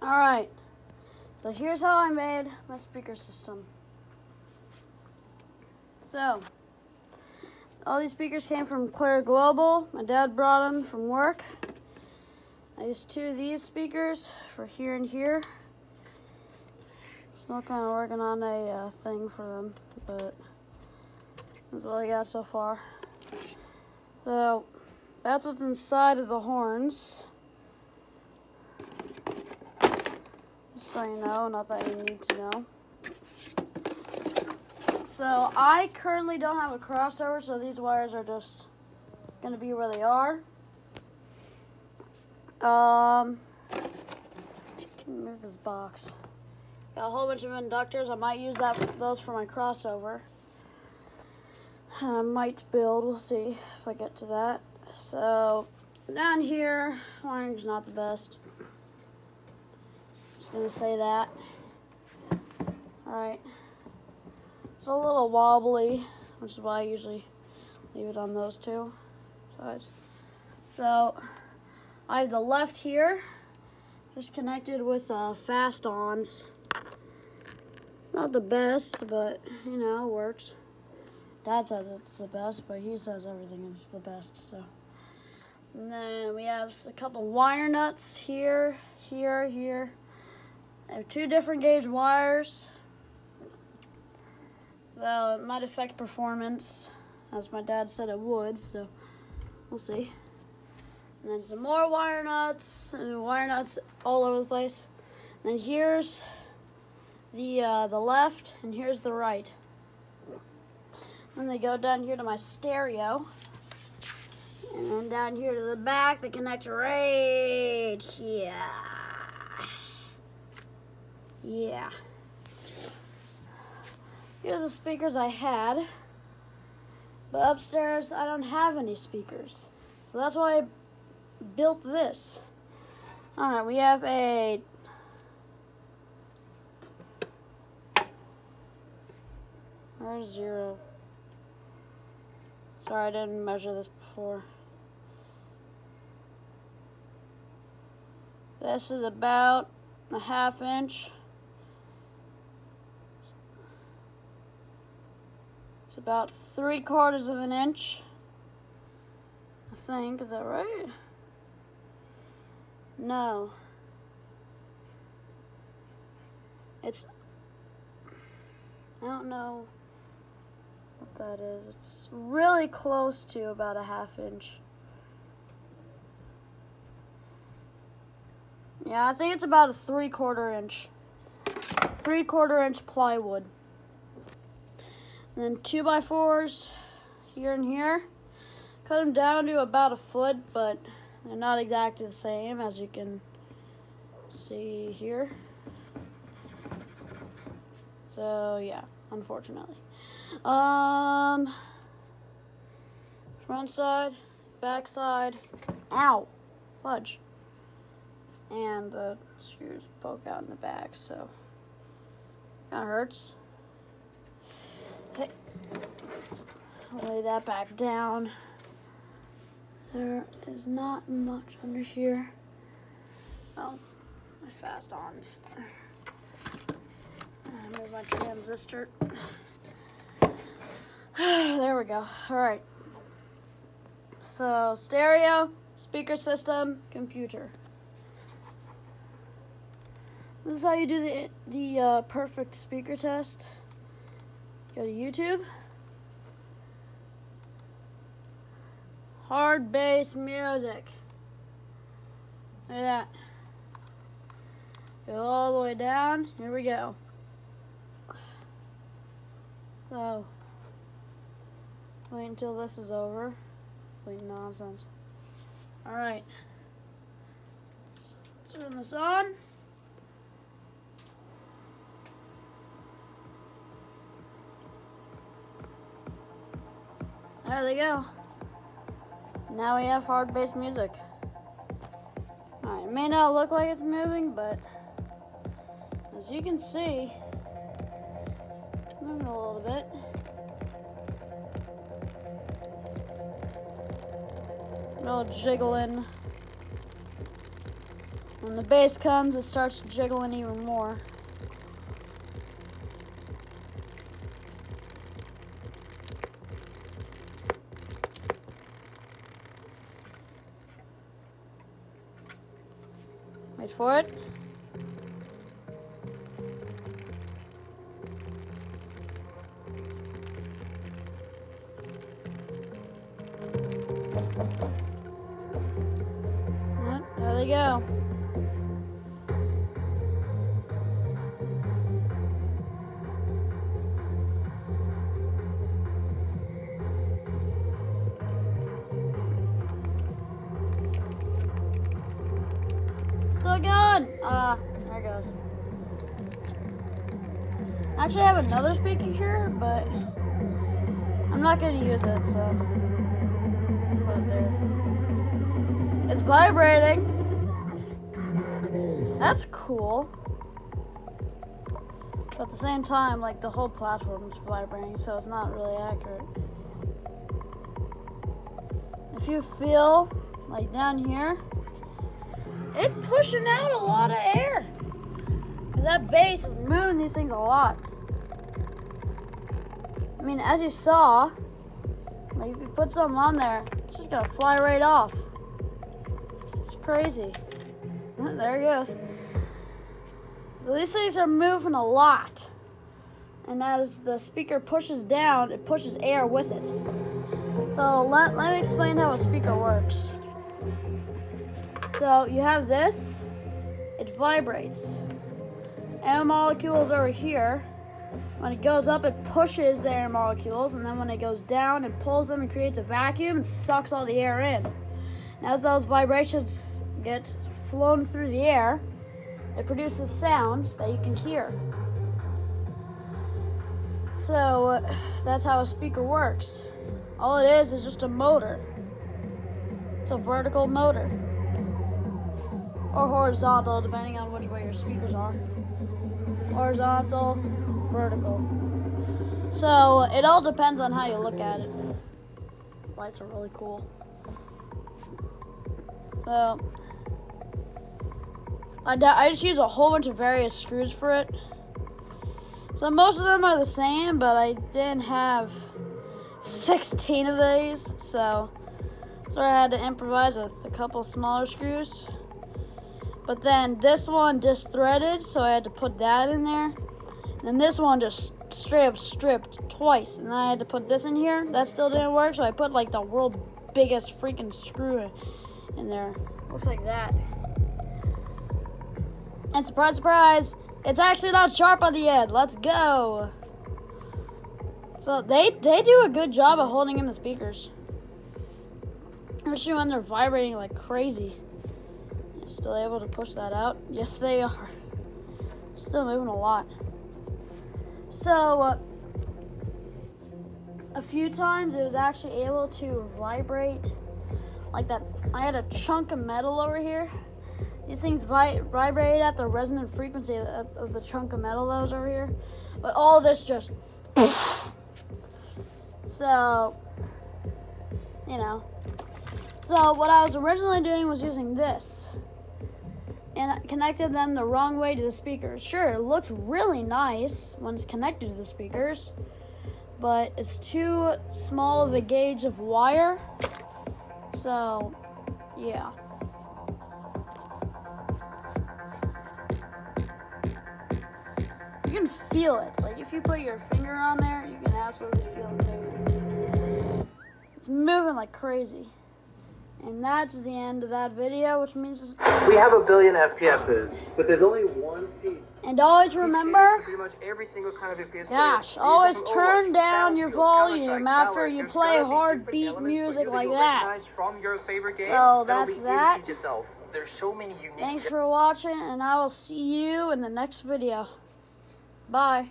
Alright, so here's how I made my speaker system. So, all these speakers came from Clear Global. My dad brought them from work. I used 2 of these speakers for here and here. Still kind of working on a thing for them, but that's what I got so far. So, that's what's inside of the horns. Just so you know, not that you need to know. So, I currently don't have a crossover, so these wires are just going to be where they are. Let me move this box. Got a whole bunch of inductors. I might use those for my crossover. And I might build. We'll see if I get to that. So, down here, wiring's not the best. Just gonna say that. Alright. It's a little wobbly, which is why I usually leave it on those 2 sides. So, I have the left here, just connected with fast-ons. It's not the best, but, you know, it works. Dad says it's the best, but he says everything is the best, so. And then we have a couple wire nuts here, here, here. I have 2 different gauge wires. Though it might affect performance, as my dad said it would, so we'll see. And then some more wire nuts, and wire nuts all over the place. And then here's the left, and here's the right. Then they go down here to my stereo. And then down here to the back, they connect right here. Yeah. Here's the speakers I had. But upstairs, I don't have any speakers. So that's why I built this. Alright, we have a where's 0? Sorry, I didn't measure this before. This is about a 1/2 inch. It's about 3/4 of an inch. I think, is that right? No. It's, I don't know what that is. It's really close to about a 1/2 inch. Yeah, I think it's about a 3/4 inch. 3/4 inch plywood. And then 2x4s here and here. Cut them down to about 1 foot, but they're not exactly the same, as you can see here. So yeah, unfortunately. Front side, back side. Ow, fudge. And the screws poke out in the back, so kind of hurts. Okay, I'll lay that back down. There is not much under here. Oh, my fast-ons. Move my transistor. There we go. All right. So, stereo, speaker system, computer. This is how you do the perfect speaker test. Go to YouTube. Hard bass music. Look at that. Go all the way down. Here we go. So, wait until this is over. Wait, nonsense. Alright. Turn this on. There they go. Now we have hard bass music. Alright, it may not look like it's moving, but as you can see, it's moving a little bit. A little jiggling. When the bass comes, it starts jiggling even more. Wait for it. Yep, there they go. Still going. There it goes. Actually, I have another speaker here, but I'm not going to use it, so put it there. It's vibrating. That's cool. But at the same time, like, the whole platform is vibrating, so it's not really accurate. If you feel, like down here, it's pushing out a lot of air. That bass is moving these things a lot. I mean, as you saw, like if you put something on there, it's just gonna fly right off. It's crazy. There it goes. So these things are moving a lot. And as the speaker pushes down, it pushes air with it. So let me explain how a speaker works. So you have this, it vibrates. Air molecules over here. When it goes up, it pushes the air molecules, and then when it goes down, it pulls them and creates a vacuum and sucks all the air in. And as those vibrations get flown through the air, it produces sound that you can hear. So that's how a speaker works. All it is just a motor. It's a vertical motor. Or horizontal, depending on which way your speakers are. Horizontal, vertical. So it all depends on how you look at it. Lights are really cool. So I just use a whole bunch of various screws for it. So most of them are the same, but I didn't have 16 of these, so I had to improvise with a couple smaller screws. But then this one just threaded, so I had to put that in there. And then this one just straight up stripped twice. And then I had to put this in here. That still didn't work, so I put like the world's biggest freaking screw in there. Looks like that. And surprise, surprise, it's actually not sharp on the end. Let's go. So they do a good job of holding in the speakers. Especially when they're vibrating like crazy. Still able to push that out? Yes, they are. Still moving a lot. So, a few times it was actually able to vibrate like that. I had a chunk of metal over here. These things vibrate at the resonant frequency of the chunk of metal that was over here. But all of this just... So, you know. So, what I was originally doing was using this. And I connected them the wrong way to the speakers. Sure, it looks really nice when it's connected to the speakers, but it's too small of a gauge of wire. So, yeah. You can feel it. Like if you put your finger on there, you can absolutely feel it moving. It's moving like crazy. And that's the end of that video, which means we have 1 billion FPSs, but there's only one seat. And always remember, pretty much every single kind of FPS gosh, always turn down your volume after you play hard beat music like that. So that's that. There's so many unique. Thanks for watching, and I will see you in the next video. Bye.